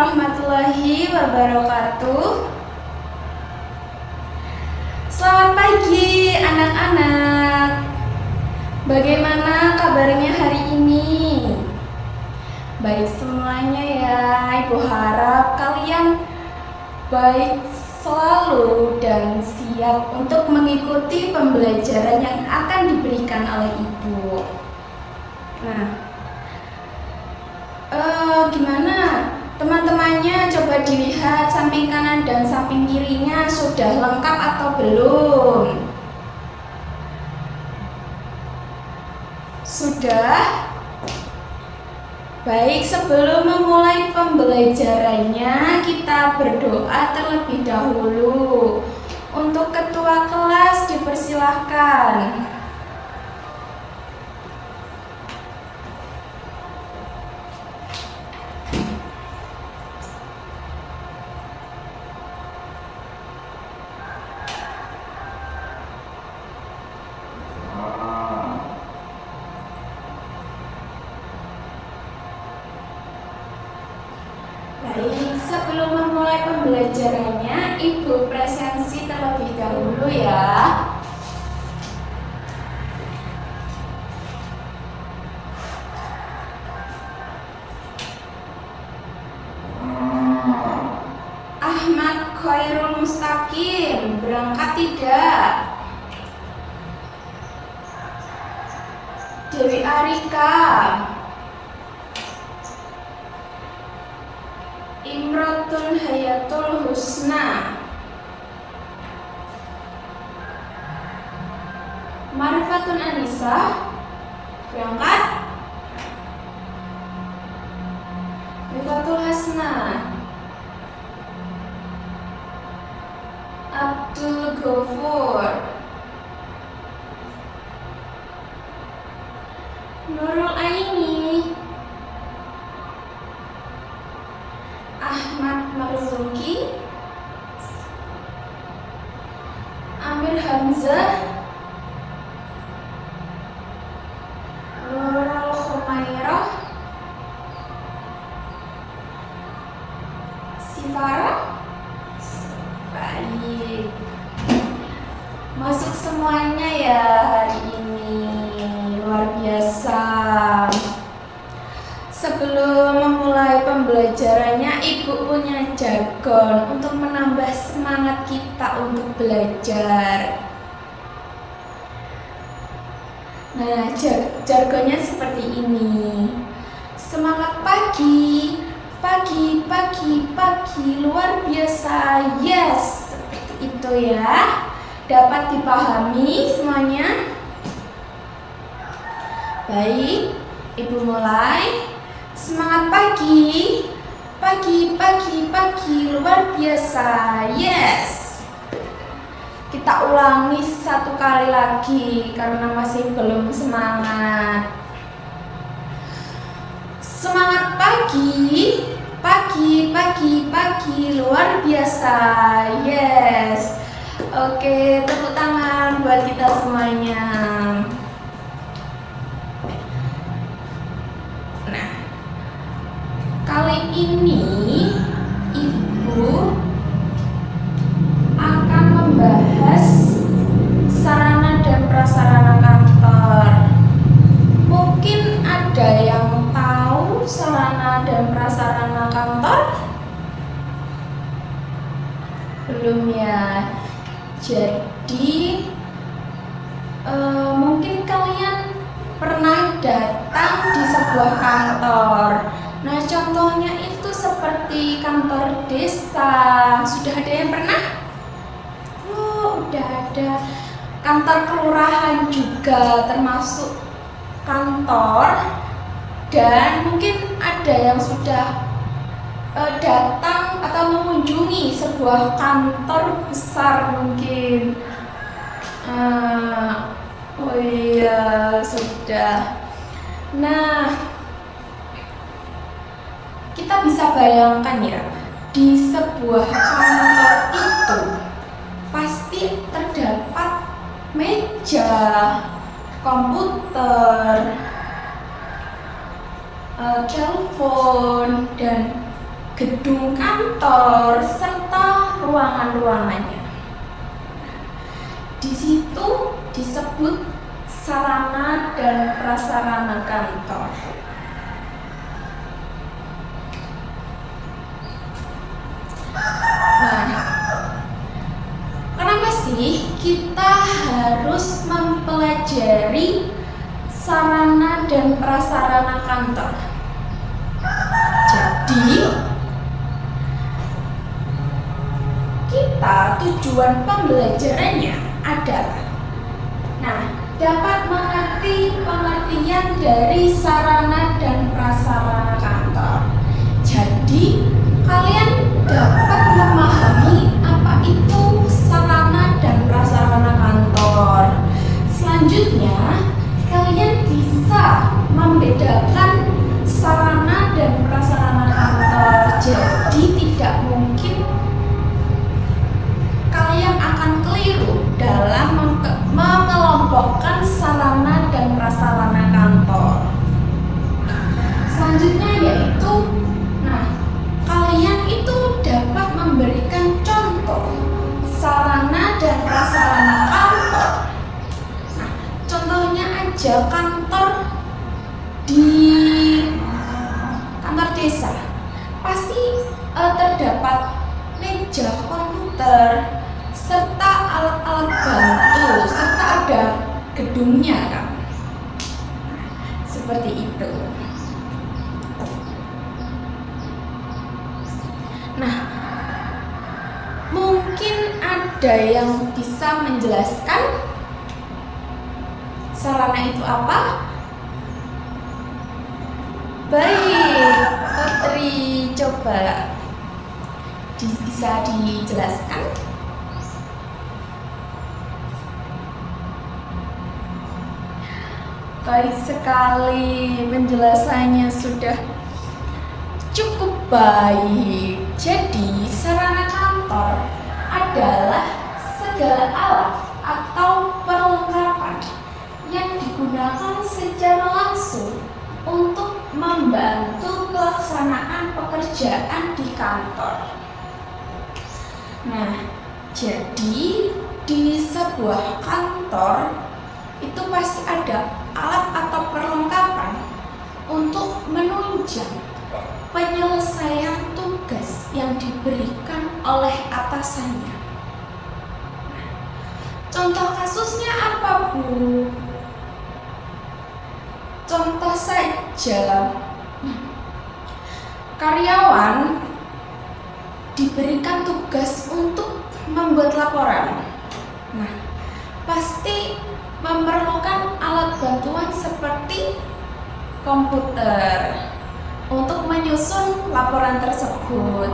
warahmatullahi wabarakatuh. Selamat pagi anak-anak. Bagaimana kabarnya hari ini? Baik semuanya ya. Ibu harap kalian baik selalu dan siap untuk mengikuti pembelajaran yang akan diberikan oleh Ibu. Gimana? Teman-temannya coba dilihat samping kanan dan samping kirinya sudah lengkap atau belum? Sudah? Baik, sebelum memulai pembelajarannya kita berdoa terlebih dahulu. Untuk ketua kelas dipersilahkan. Baik, sebelum memulai pembelajarannya, Ibu presensi terlebih dahulu ya. Ahmad Khairul Mustaqim, berangkat tidak? Dewi Arika, Imrotun Hayatul Husna, Marifatun Anissa, berangkat? Mifatul Hasna, Abdul Ghafur, Nurul Aini, Ahmad Marzuki, Amir Hamzah, Nurul Khumairah, Sifara. Baik, masuk semuanya ya hari ini, luar biasa. Sebelum memulai pembelajarannya, Ibu punya jargon untuk menambah semangat kita untuk belajar. Nah, jargonnya seperti ini. Semangat pagi, pagi, pagi, pagi, luar biasa. Yes, seperti itu ya. Dapat dipahami semuanya? Baik, Ibu mulai. Semangat pagi, pagi, pagi, pagi, luar biasa. Yes. Kita ulangi satu kali lagi karena masih belum semangat. Semangat pagi, pagi, pagi, pagi, luar biasa. Yes. Oke, tepuk tangan buat kita semuanya. Nah, kali ini Ibu akan membahas sarana dan prasarana kantor. Mungkin ada yang tahu sarana dan prasarana kantor? Belum ya. Jadi mungkin kalian pernah datang di sebuah kantor. Nah, contohnya itu seperti kantor desa. Sudah ada yang pernah? Oh, udah ada. Kantor kelurahan juga termasuk kantor. Dan mungkin ada yang sudah datang atau mengunjungi sebuah kantor besar mungkin. Oh iya, sudah. Nah, kita bisa bayangkan ya, di sebuah kantor itu pasti terdapat meja, komputer, telepon, dan gedung kantor serta ruangan-ruangannya. Di situ disebut sarana dan prasarana kantor. Nah, kenapa sih kita harus mempelajari sarana dan prasarana kantor? Jadi, tujuan pembelajarannya adalah dapat mengerti pengertian dari sarana dan prasarana kantor. Jadi, kalian dapat memahami apa itu sarana dan prasarana kantor. Selanjutnya, kalian bisa membedakan sarana dan prasarana kantor. Jadi, tidak mungkin kalian akan keliru dalam mengelompokkan sarana dan prasarana kantor. Selanjutnya yaitu, kalian itu dapat memberikan contoh sarana dan prasarana kantor. Contohnya aja kantor di kantor desa, pasti terdapat meja komputer serta alat-alat bantu, serta ada gedungnya kan. Seperti itu. Mungkin ada yang bisa menjelaskan sarana itu apa? Baik, Putri, coba bisa dijelaskan. Baik sekali, penjelasannya sudah cukup baik. Jadi, sarana kantor adalah segala alat atau perlengkapan yang digunakan secara langsung untuk membantu pelaksanaan pekerjaan di kantor. Jadi di sebuah kantor itu pasti ada alat atau perlengkapan untuk menunjang penyelesaian tugas yang diberikan oleh atasannya. Contoh kasusnya apa, Bu? Contoh saja, karyawan diberikan tugas untuk membuat laporan. Pasti memerlukan alat bantuan seperti komputer untuk menyusun laporan tersebut.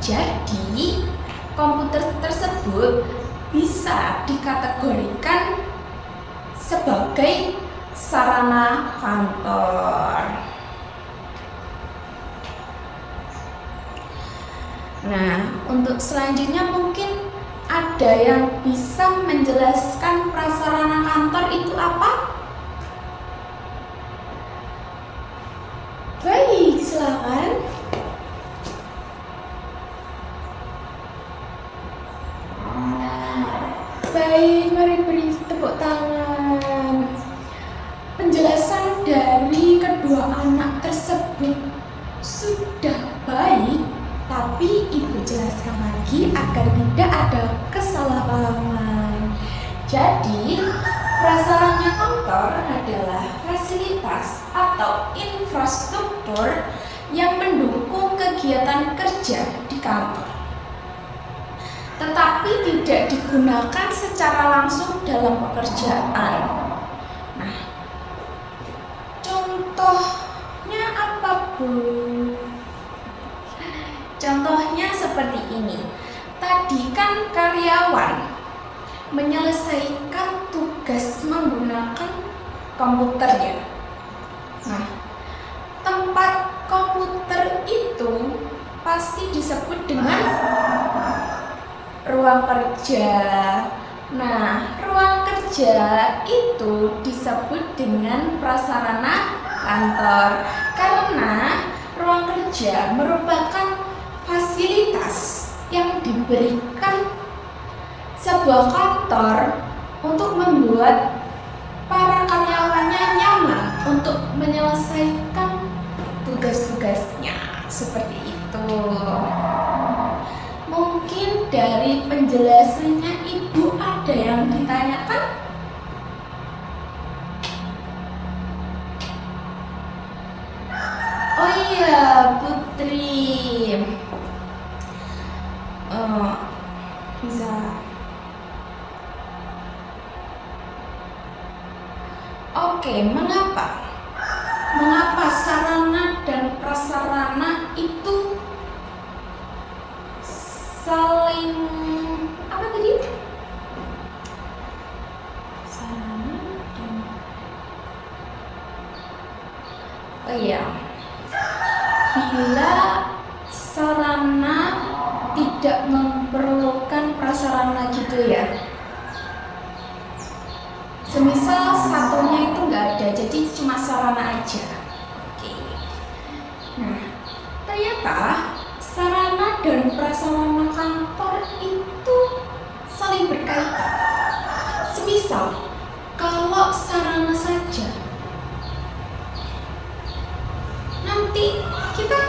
Jadi, komputer tersebut bisa dikategorikan sebagai sarana kantor. Untuk selanjutnya mungkin ada yang bisa menjelaskan prasarana kantor itu apa? Baik, silakan. Baik, mari beri tepuk tangan. Penjelasan dari kedua anak tersebut sudah baik, tapi Ibu jelaskan lagi agar tidak ada kesalahpahaman. Jadi, prasarana kantor adalah fasilitas atau infrastruktur yang mendukung kegiatan kerja di kantor, tetapi tidak digunakan secara langsung dalam pekerjaan. Contohnya apa, Bu? Contohnya seperti ini. Tadi kan karyawan menyelesaikan tugas menggunakan komputernya. Tempat komputer itu pasti disebut dengan ruang kerja. Ruang kerja itu disebut dengan prasarana kantor karena ruang ruang kerja merupakan fasilitas yang diberikan sebuah kantor untuk membuat para karyawannya nyaman untuk menyelesaikan tugas-tugasnya, seperti itu. Mungkin dari penjelasannya Ibu ada yang ditanyakan? Oh iya, Putri. Bisa. Oke, mengapa? Mengapa sarana dan prasarana itu saling apa tadi? Sarana dan oh iya. Bila sarana tidak memerlukan prasarana gitu ya. Semisal satunya itu nggak ada, jadi cuma sarana aja. Oke. Nah, ternyata sarana dan prasarana kantor itu saling berkaitan. Semisal, kalau sarana saja, nanti kita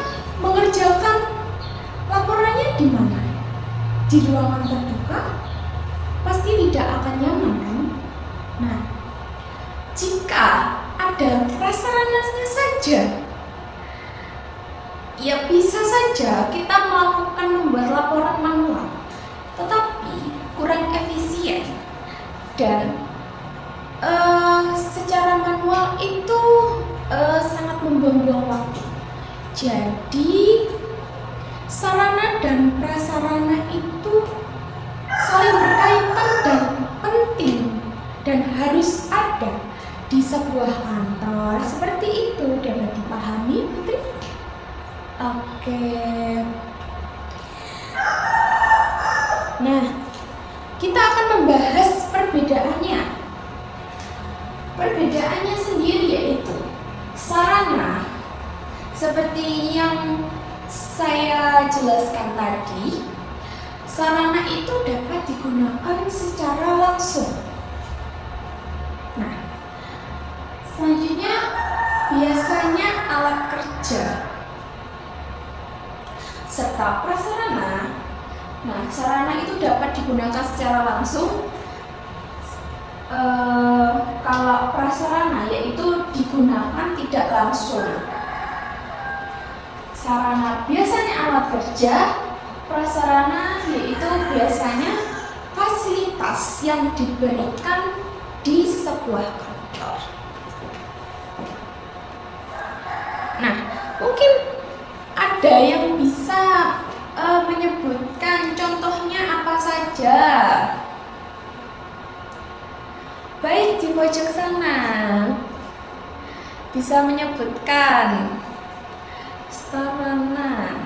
mengerjakan laporannya di mana? Di ruangan terbuka? Pasti tidak akan nyaman kan? Nah, jika ada prasarananya saja, ya bisa saja kita melakukan membuat laporan manual, tetapi kurang efisien dan secara manual itu sangat membuang-buang waktu. Jadi sarana dan prasarana itu saling berkaitan dan penting dan harus ada di sebuah kantor. Seperti itu, dapat dipahami, Putri? Oke. Nah, kita akan membahas perbedaannya. Perbedaannya sendiri yaitu sarana seperti yang saya jelaskan tadi. Sarana itu dapat digunakan secara langsung. Nah, selanjutnya biasanya alat kerja serta prasarana. Nah, sarana itu dapat digunakan secara langsung. Kalau prasarana yaitu digunakan tidak langsung. Sarana biasanya alat kerja, prasarana yaitu biasanya fasilitas yang diberikan di sebuah kantor. Nah, mungkin ada yang bisa menyebutkan contohnya apa saja. Baik, di pojok sana bisa menyebutkan sarana.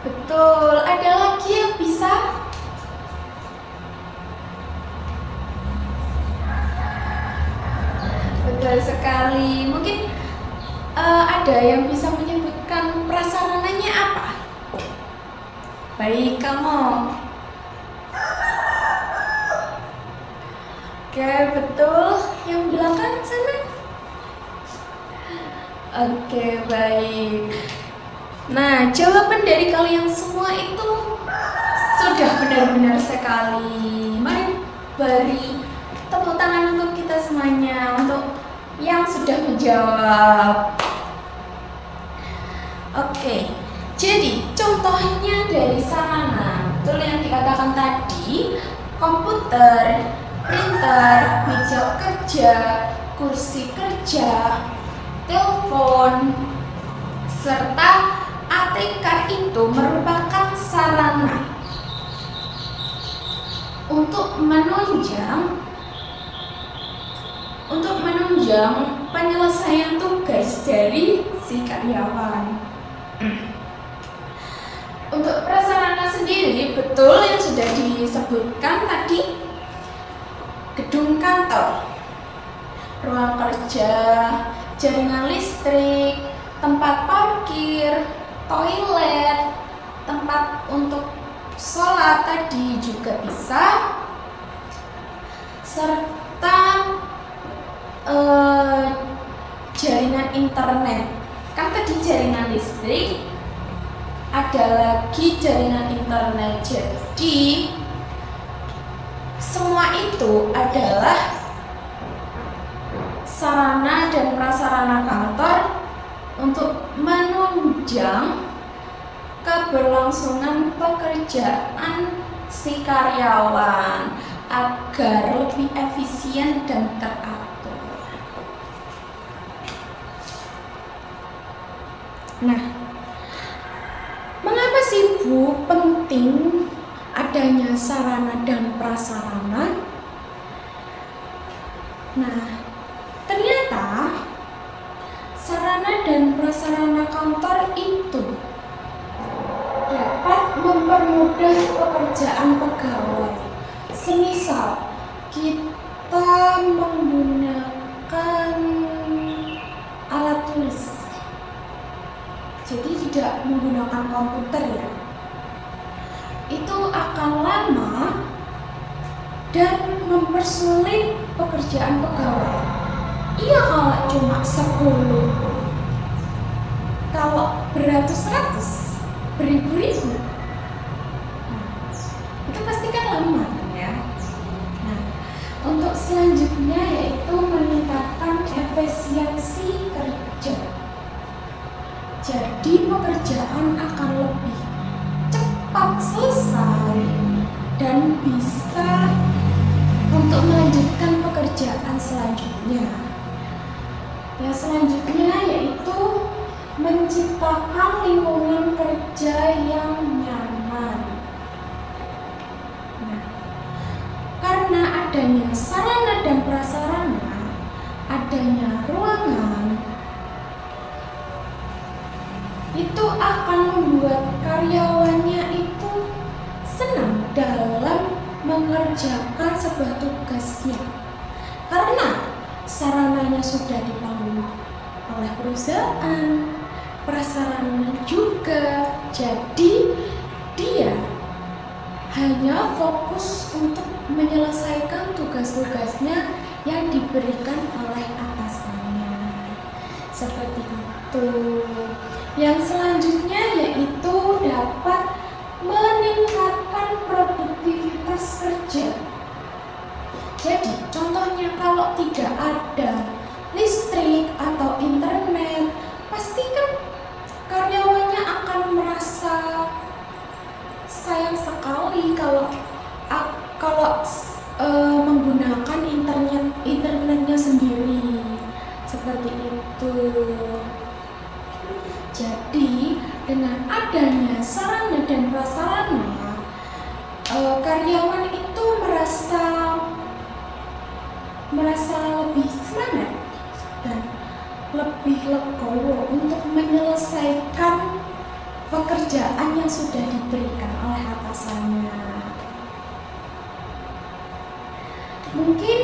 Betul, ada lagi yang bisa? Betul sekali. Mungkin ada yang bisa menyebutkan prasarananya apa? Baik, kamu. Oke, betul. Yang belakang sana. Oke, baik. Nah, jawaban dari kalian semua itu sudah benar-benar sekali. Mari beri tepuk tangan untuk kita semuanya, untuk yang sudah menjawab. Oke, jadi contohnya dari sarana, betul yang dikatakan tadi, komputer, printer, meja kerja, kursi kerja, telepon, serta ATK itu merupakan sarana untuk menunjang penyelesaian tugas dari si karyawan. Untuk prasarana sendiri, betul yang sudah disebutkan tadi, gedung kantor, ruang kerja, jaringan listrik, tempat parkir, toilet, tempat untuk sholat tadi juga bisa, serta jaringan internet. Kan tadi jaringan listrik, ada lagi jaringan internet. Jadi semua itu adalah sarana dan prasarana kantor untuk menunjang keberlangsungan pekerjaan si karyawan agar lebih efisien dan teratur. Nah, mengapa sih Bu penting adanya sarana dan prasarana? Nah, ternyata sarana dan prasarana kantor itu dapat mempermudah pekerjaan pegawai. Semisal kita menggunakan alat tulis, jadi tidak menggunakan komputer ya, itu akan lama dan mempersulit pekerjaan pegawai. Iya kalau cuma 10, kalau beratus-ratus, beribu-ribu, itu pasti kan lama ya. Nah, untuk selanjutnya yaitu meningkatkan efisiensi kerja. Jadi pekerjaan akan lebih cepat selesai dan bisa untuk melanjutkan pekerjaan selanjutnya. Yang selanjutnya yaitu menciptakan lingkungan kerja yang nyaman. Nah, karena adanya sarana dan prasarana, adanya ruangan, itu akan membuat karyawannya itu senang dalam mengerjakan sebuah tugasnya. Karena sarananya sudah dibangun oleh perusahaan, prasarana juga, jadi dia hanya fokus untuk menyelesaikan tugas-tugasnya yang diberikan oleh atasannya. Seperti itu. Yang selanjutnya yaitu dapat meningkatkan produktivitas kerja. Jadi contohnya kalau tidak ada listrik atau internet, pasti kan karyawannya akan merasa sayang sekali kalau menggunakan internetnya sendiri. Seperti itu. Jadi dengan adanya sarana dan prasarana, karyawan itu merasa lebih semangat dan lebih legowo untuk menyelesaikan pekerjaan yang sudah diberikan oleh atasannya. Mungkin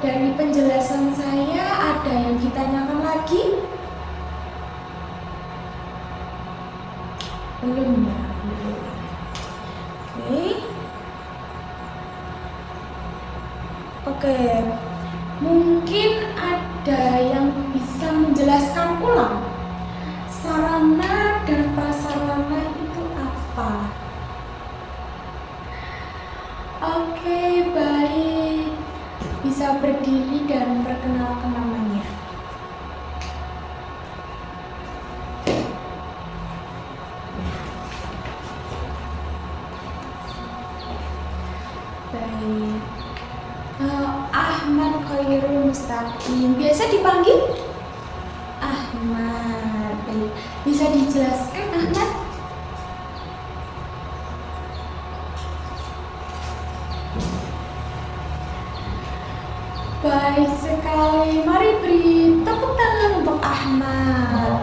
dari penjelasan saya ada yang ditanyakan lagi? Belum ya? Oke. Mungkin ada yang bisa menjelaskan ulang sarana dan prasarana itu apa? Oke, baik. Bisa berdiri dan perkenalkan namanya. Baik. Ahmad Khairul Mustaqim. Biasa dipanggil Ahmad. Baik. Bisa dijelaskan Ahmad? Baik sekali, mari beri tepuk tangan untuk Ahmad.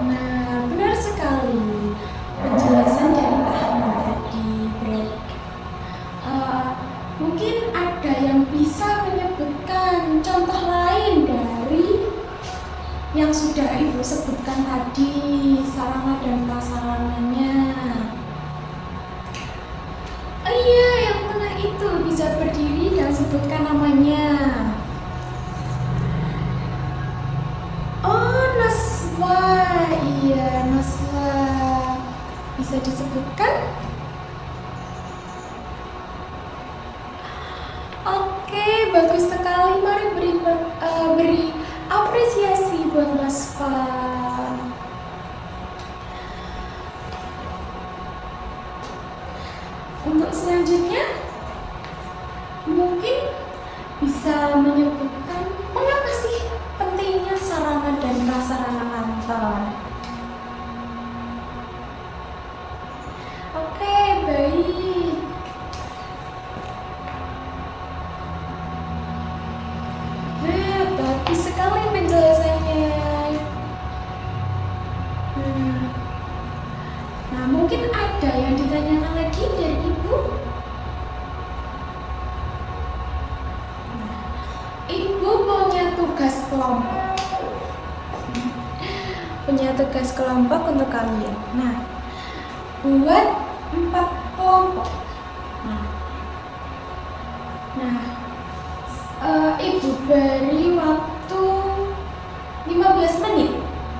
Nah, benar sekali penjelasan dari Ahmad tadi. Mungkin ada yang bisa bisa disebutkan? Oke, bagus sekali. Mari beri apresiasi buat Mas Fan. Untuk selanjutnya, mungkin bisa menyebutkan mengapa sih pentingnya sarana dan prasarana kantor. Oke, baik. Nah, bagus sekali penjelasannya. Nah, mungkin ada yang ditanyakan lagi dari Ibu? Ibu punya tugas kelompok. Punya tugas kelompok untuk kalian. Nah, buat 4 kelompok. Ibu beri waktu 15 menit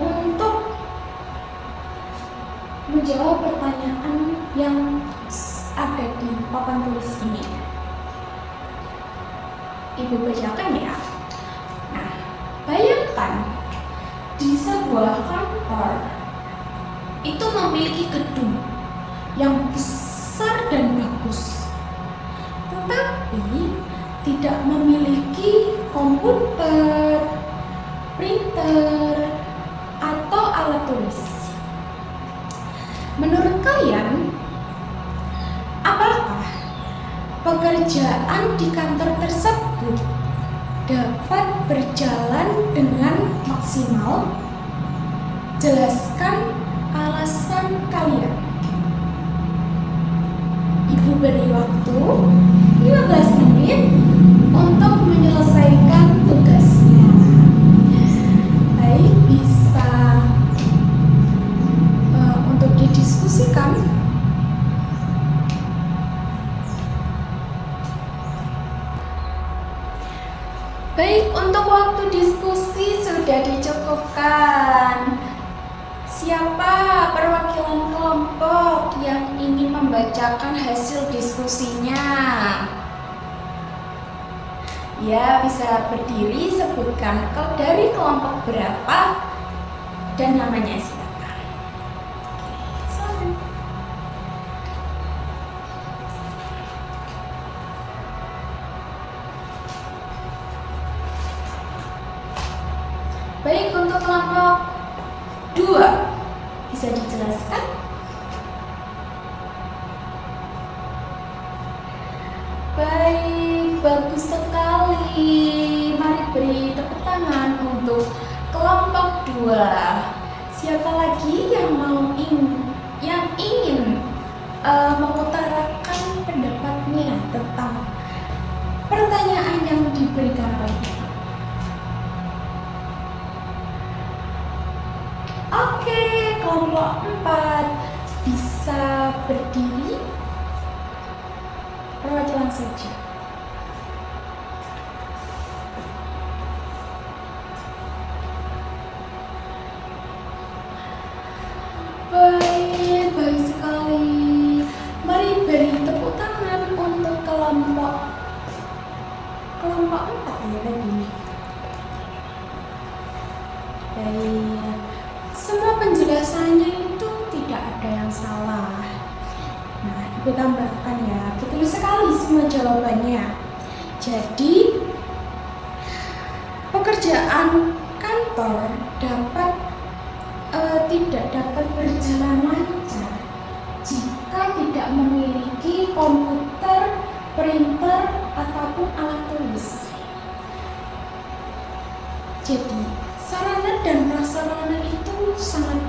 untuk menjawab pertanyaan yang ada di papan tulis ini. Ibu bacakan ya. Nah, bayangkan di sebuah kantor itu memiliki gedung yang besar dan bagus, tetapi tidak memiliki komputer, printer, atau alat tulis. Menurut kalian, apakah pekerjaan di kantor tersebut dapat berjalan dengan maksimal? Jelaskan alasan kalian. Ibu beri waktu 15 menit untuk menyelesaikan tugasnya. Baik, bisa untuk didiskusikan. Baik, untuk waktu diskusi sudah dicukupkan. Siapa perwakilan kelompok yang ingin membacakan hasil diskusinya? Ya, bisa berdiri, sebutkan dari kelompok berapa dan namanya siapa. Silakan. Baik, untuk kelompok 2 bisa dijelaskan? Baik, bagus sekali. Mari beri tepuk tangan untuk kelompok 2. Siapa lagi yang ingin mengutarakan pendapatnya tentang pertanyaan yang diberikan oleh kita? Oke, kelompok 4 bisa berdiri. Perwakilan saja. Baik, baik sekali. Mari beri tepuk tangan untuk kelompok 4 ya tadi. Baik. Semua penjelasannya itu tidak ada yang salah. Nah, Ibu tambahkan ya, betul sekali semua jawabannya. Jadi, pekerjaan kantor tidak dapat berjalan lancar jika tidak memiliki komputer, printer, ataupun alat tulis. Jadi, sarana dan prasarana itu sangat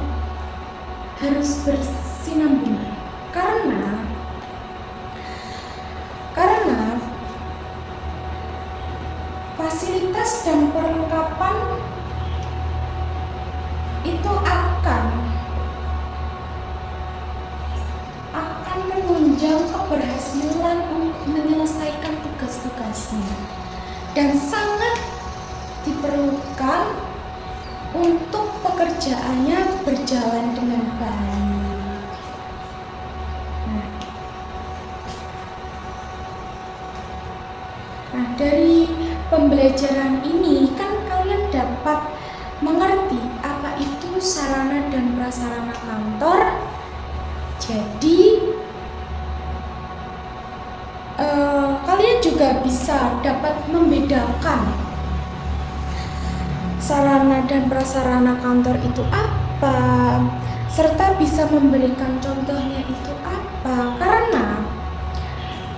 harus bersinambungan karena fasilitas dan perlengkapan itu akan menunjang keberhasilan untuk menyelesaikan tugas-tugasnya dan sangat diperlukan untuk pekerjaannya berjalan dengan baik. dari pembelajaran ini kan kalian dapat mengerti apa itu sarana dan prasarana kantor. Jadi kalian juga bisa dapat membedakan sarana dan prasarana kantor itu apa, serta bisa memberikan contohnya itu apa. Karena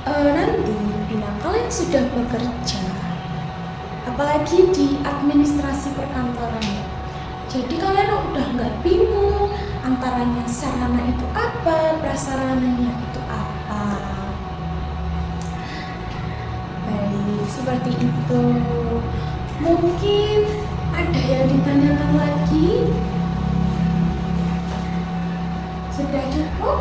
nanti bila kalian sudah bekerja, apalagi di administrasi perkantoran, jadi kalian udah nggak bingung antaranya sarana itu apa, prasarananya itu apa. Baik, seperti itu. Mungkin ada yang ditanyakan lagi? Sudah cukup?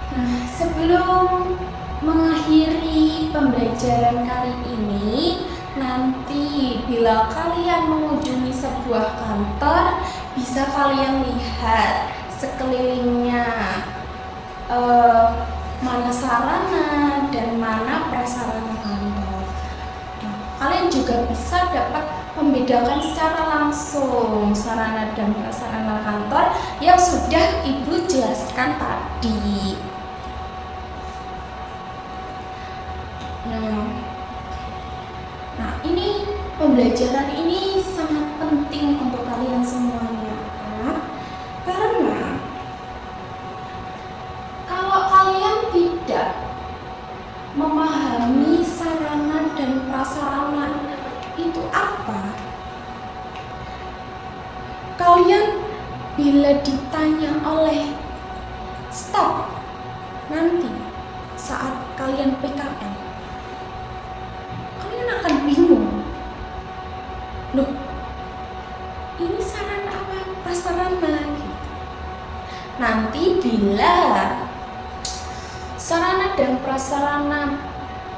Nah, sebelum mengakhiri pembelajaran kali ini, nanti bila kalian mengunjungi sebuah kantor, bisa kalian lihat sekelilingnya mana sarana dan mana prasarana kantor. Nah, kalian juga bisa dapat membedakan secara langsung sarana dan prasarana kantor yang sudah Ibu jelaskan tadi. Nah, ini pembelajaran ini sangat penting untuk kalian semuanya, karena kalau kalian tidak memahami sarana dan prasarana itu apa, kalian bila ditanya oleh staf nanti saat kalian PKL, akan bingung. Loh, ini sarana apa prasarana? Nanti bila sarana dan prasarana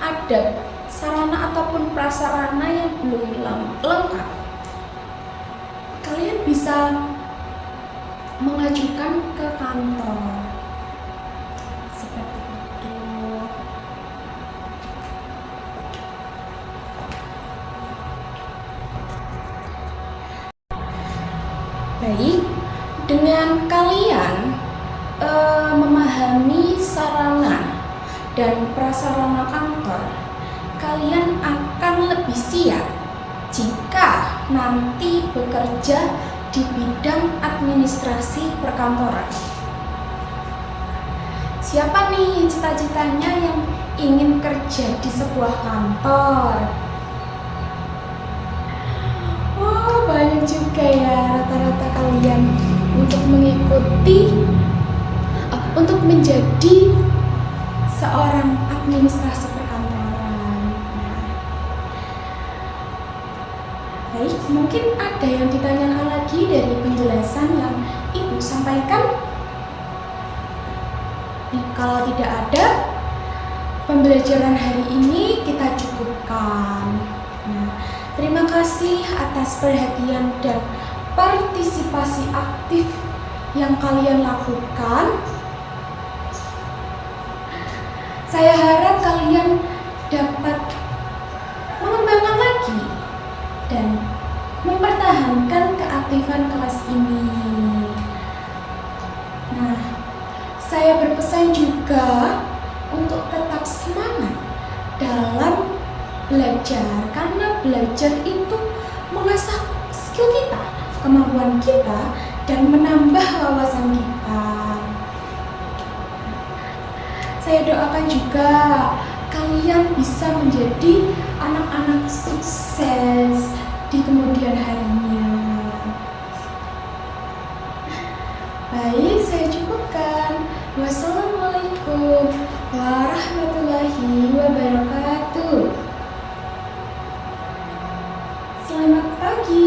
ada sarana ataupun prasarana yang belum lengkap, kalian bisa mengajukan ke kantor. Seperti itu. Baik, dengan kalian memahami sarana dan prasarana kantor, kalian akan lebih siap jika nanti bekerja di bidang administrasi perkantoran. Siapa nih cita-citanya yang ingin kerja di sebuah kantor? Banyak juga ya rata-rata kalian untuk mengikuti untuk menjadi seorang administrasi perkantoran. Baik, mungkin ada yang ditanyakan lagi dari penjelasan yang Ibu sampaikan. Kalau tidak ada, pembelajaran hari ini kita cukupkan. Terima kasih atas perhatian dan partisipasi aktif yang kalian lakukan. Saya harap kalian dapat mengembangkan lagi dan mempertahankan keaktifan kelas ini. Nah, saya berpesan juga untuk tetap semangat dalam belajar, karena belajar itu mengasah skill kita, kemampuan kita, dan menambah wawasan kita. Saya doakan juga kalian bisa menjadi anak-anak sukses di kemudian harinya. Baik, saya cukupkan. Wassalamualaikum warahmatullahi wabarakatuh. Selamat pagi.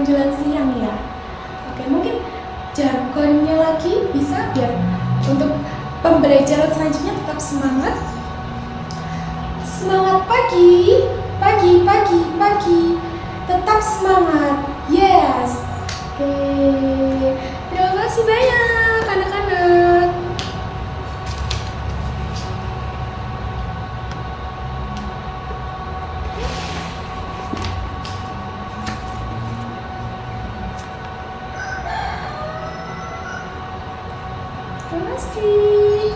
menjelang siang ya. Oke, mungkin jargonnya lagi bisa biar untuk pembelajaran selanjutnya tetap semangat. Semangat pagi, pagi, pagi, pagi. Tetap semangat. Yes. Oke. Terima kasih banyak anak-anak. Terima kasih.